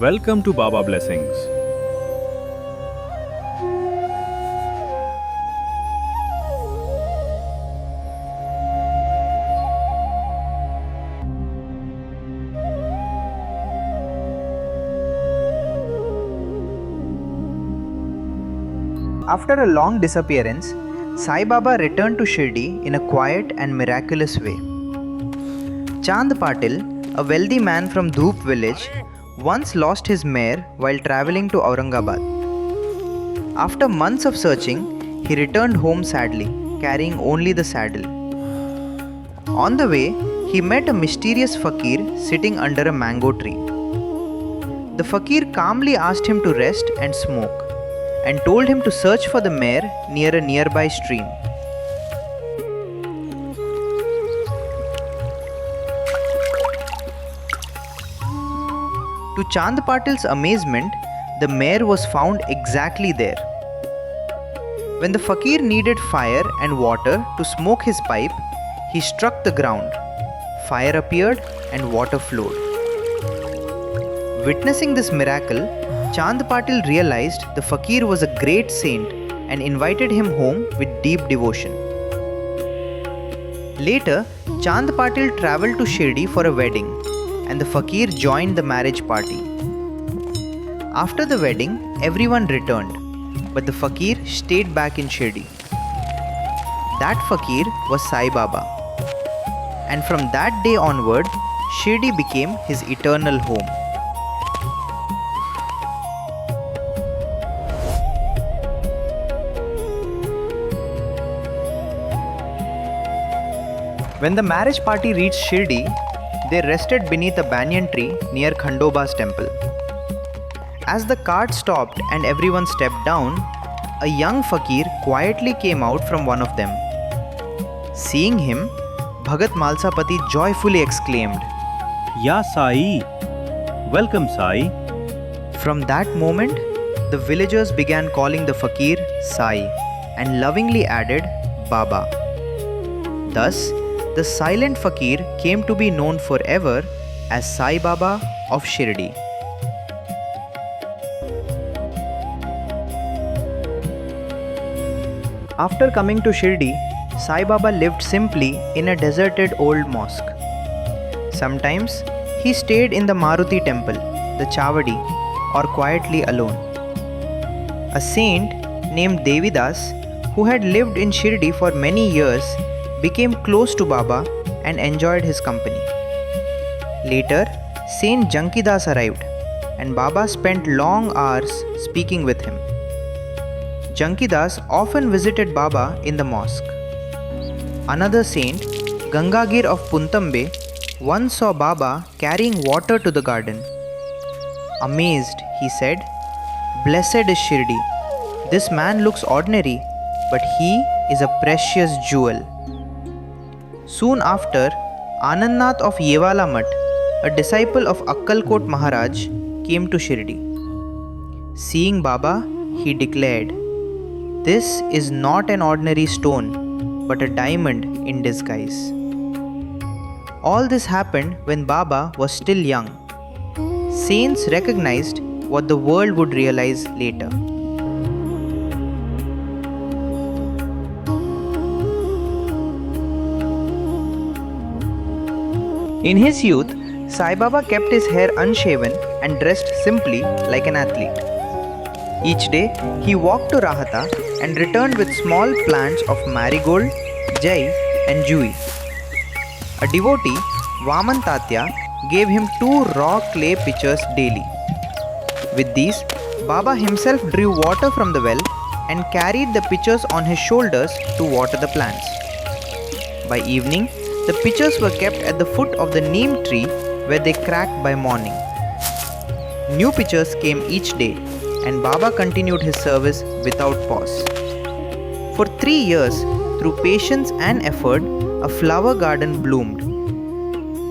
Welcome to Baba Blessings. After a long disappearance, Sai Baba returned to Shirdi in a quiet and miraculous way. Chand Patil, a wealthy man from Dhoop village, once lost his mare while travelling to Aurangabad. After months of searching, he returned home sadly, carrying only the saddle. On the way, he met a mysterious Fakir sitting under a mango tree. The Fakir calmly asked him to rest and smoke, and told him to search for the mare near a nearby stream. To Chand Patil's amazement, the mare was found exactly there. When the Fakir needed fire and water to smoke his pipe, he struck the ground. Fire appeared and water flowed. Witnessing this miracle, Chand Patil realized the Fakir was a great saint and invited him home with deep devotion. Later, Chand Patil travelled to Shirdi for a wedding, and the Fakir joined the marriage party. After the wedding, everyone returned, but the Fakir stayed back in Shirdi. That Fakir was Sai Baba, and from that day onward, Shirdi became his eternal home. When the marriage party reached Shirdi, they rested beneath a banyan tree near Khandoba's temple. As the cart stopped and everyone stepped down, a young Fakir quietly came out from one of them. Seeing him, Bhagat Malsapati joyfully exclaimed, Ya Sai! Welcome, Sai. From that moment, the villagers began calling the Fakir Sai and lovingly added Baba. Thus, the silent Fakir came to be known forever as Sai Baba of Shirdi. After coming to Shirdi, Sai Baba lived simply in a deserted old mosque. Sometimes he stayed in the Maruti temple, the Chavadi, or quietly alone. A saint named Devidas, who had lived in Shirdi for many years, became close to Baba and enjoyed his company. Later, Saint Jankidas arrived, and Baba spent long hours speaking with him. Jankidas often visited Baba in the mosque. Another saint, Gangagir of Puntambe, once saw Baba carrying water to the garden. Amazed, he said, "Blessed is Shirdi. This man looks ordinary, but he is a precious jewel." Soon after, Anandnath of Yevala Mutt, a disciple of Akkalkot Maharaj, came to Shirdi. Seeing Baba, he declared, "This is not an ordinary stone, but a diamond in disguise." All this happened when Baba was still young. Saints recognized what the world would realize later. In his youth, Sai Baba kept his hair unshaven and dressed simply like an athlete. Each day, he walked to Rahata and returned with small plants of marigold, jai, and jui. A devotee, Vaman Tatya, gave him 2 raw clay pitchers daily. With these, Baba himself drew water from the well and carried the pitchers on his shoulders to water the plants. By evening, the pitchers were kept at the foot of the Neem Tree where they cracked by morning. New pitchers came each day, and Baba continued his service without pause. For 3 years, through patience and effort, a flower garden bloomed.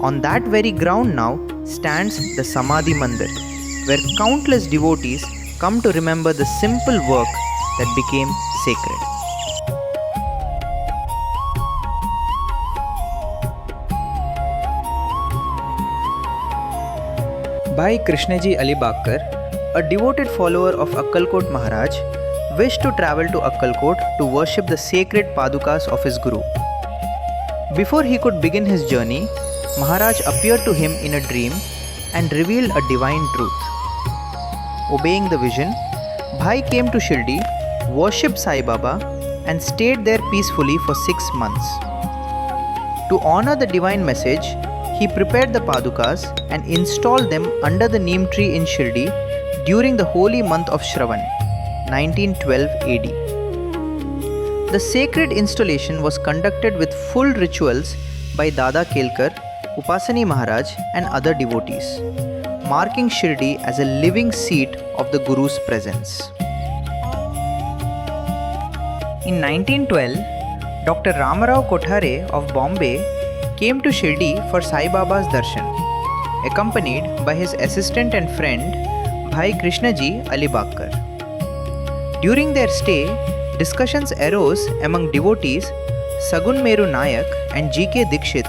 On that very ground now stands the Samadhi Mandir, where countless devotees come to remember the simple work that became sacred. Bhai Krishnaji Ali Bakkar, a devoted follower of Akkalkot Maharaj, wished to travel to Akkalkot to worship the sacred Padukas of his Guru. Before he could begin his journey, Maharaj appeared to him in a dream and revealed a divine truth. Obeying the vision, Bhai came to Shirdi, worshipped Sai Baba, and stayed there peacefully for 6 months. To honor the divine message, he prepared the Padukas and installed them under the Neem Tree in Shirdi during the holy month of Shravan, 1912 AD. The sacred installation was conducted with full rituals by Dada Kelkar, Upasani Maharaj and other devotees, marking Shirdi as a living seat of the Guru's presence. In 1912, Dr. Ramarao Kothare of Bombay came to Shirdi for Sai Baba's darshan, accompanied by his assistant and friend Bhai Krishnaji Ali Bakkar. During their stay, discussions arose among devotees Sagun Meru Nayak and G.K. Dikshit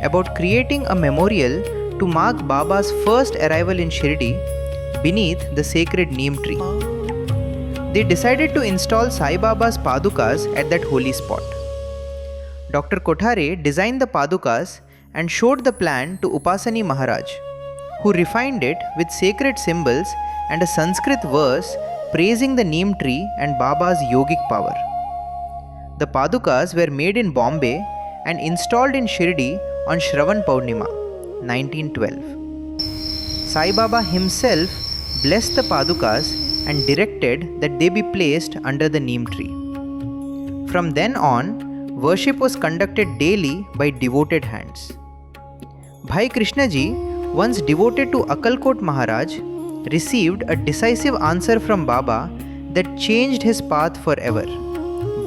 about creating a memorial to mark Baba's first arrival in Shirdi beneath the sacred Neem Tree. They decided to install Sai Baba's Padukas at that holy spot. Dr. Kothare designed the Padukas and showed the plan to Upasani Maharaj, who refined it with sacred symbols and a Sanskrit verse praising the Neem Tree and Baba's yogic power. The Padukas were made in Bombay and installed in Shirdi on Shravan Purnima, 1912. Sai Baba himself blessed the Padukas and directed that they be placed under the Neem Tree. From then on, worship was conducted daily by devoted hands. Bhai Krishnaji, once devoted to Akkalkot Maharaj, received a decisive answer from Baba that changed his path forever,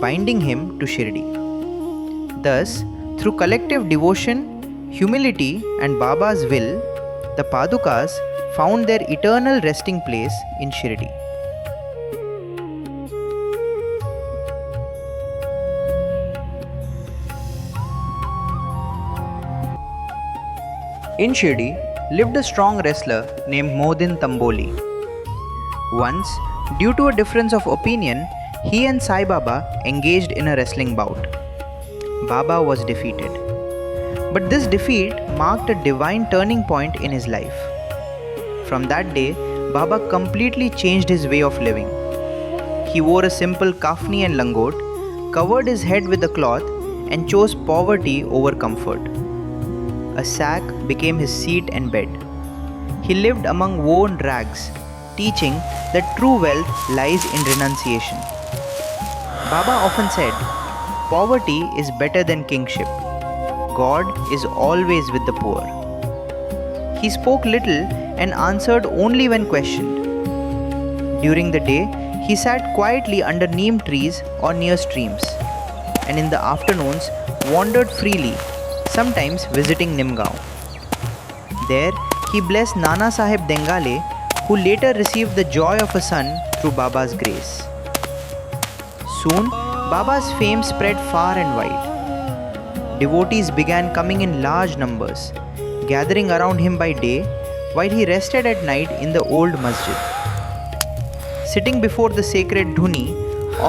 binding him to Shirdi. Thus, through collective devotion, humility and Baba's will, the Padukas found their eternal resting place in Shirdi. In Shirdi lived a strong wrestler named Modin Tamboli. Once, due to a difference of opinion, he and Sai Baba engaged in a wrestling bout. Baba was defeated. But this defeat marked a divine turning point in his life. From that day, Baba completely changed his way of living. He wore a simple kafni and langot, covered his head with a cloth, and chose poverty over comfort. A sack became his seat and bed. He lived among worn rags, teaching that true wealth lies in renunciation. Baba often said, "Poverty is better than kingship. God is always with the poor." He spoke little and answered only when questioned. During the day, he sat quietly under neem trees or near streams, and in the afternoons wandered freely, sometimes visiting Nimgaon. There, he blessed Nana Sahib Dengale, who later received the joy of a son through Baba's grace. Soon, Baba's fame spread far and wide. Devotees began coming in large numbers, gathering around him by day while he rested at night in the old masjid. Sitting before the sacred dhuni,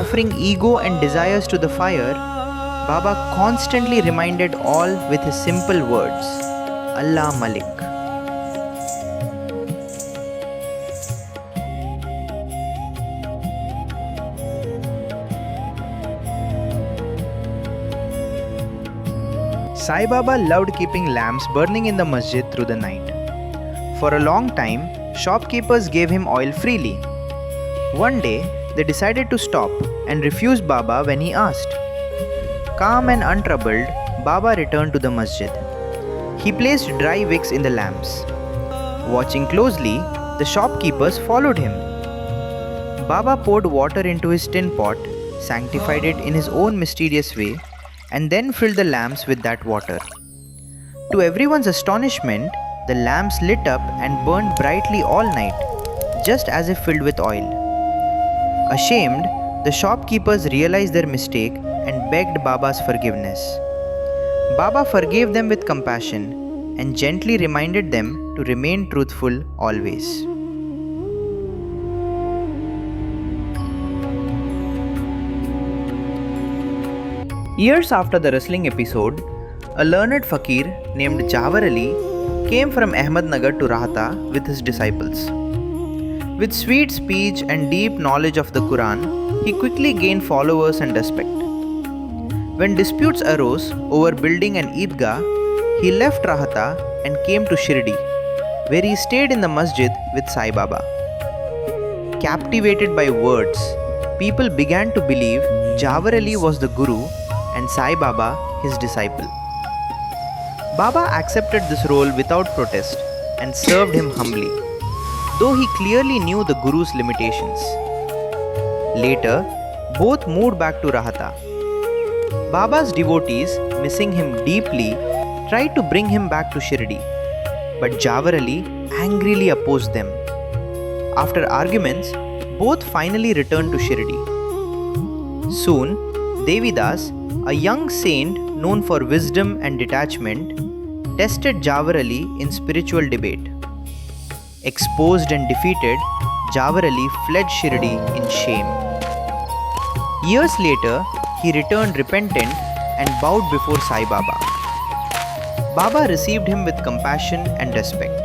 offering ego and desires to the fire, Baba constantly reminded all with his simple words, Allah Malik. Sai Baba loved keeping lamps burning in the masjid through the night. For a long time, shopkeepers gave him oil freely. One day, they decided to stop and refused Baba when he asked. Calm and untroubled, Baba returned to the masjid. He placed dry wicks in the lamps. Watching closely, the shopkeepers followed him. Baba poured water into his tin pot, sanctified it in his own mysterious way, and then filled the lamps with that water. To everyone's astonishment, the lamps lit up and burned brightly all night, just as if filled with oil. Ashamed, the shopkeepers realized their mistake and begged Baba's forgiveness. Baba forgave them with compassion and gently reminded them to remain truthful always. Years after the wrestling episode, a learned Fakir named Jawar Ali came from Ahmednagar to Rahata with his disciples. With sweet speech and deep knowledge of the Quran, he quickly gained followers and respect. When disputes arose over building an Eidgah, he left Rahata and came to Shirdi, where he stayed in the masjid with Sai Baba. Captivated by words, people began to believe Jawar Ali was the Guru and Sai Baba his disciple. Baba accepted this role without protest and served him humbly, though he clearly knew the Guru's limitations. Later, both moved back to Rahata. Baba's devotees, missing him deeply, tried to bring him back to Shirdi, but Jawar Ali angrily opposed them. After arguments, both finally returned to Shirdi. Soon, Devidas, a young saint known for wisdom and detachment, tested Jawar Ali in spiritual debate. Exposed and defeated, Jawar Ali fled Shirdi in shame. Years later, he returned repentant and bowed before Sai Baba. Baba received him with compassion and respect.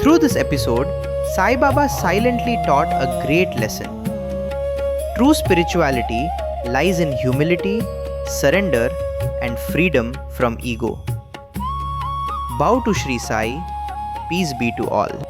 Through this episode, Sai Baba silently taught a great lesson. True spirituality lies in humility, surrender, and freedom from ego. Bow to Shri Sai, peace be to all.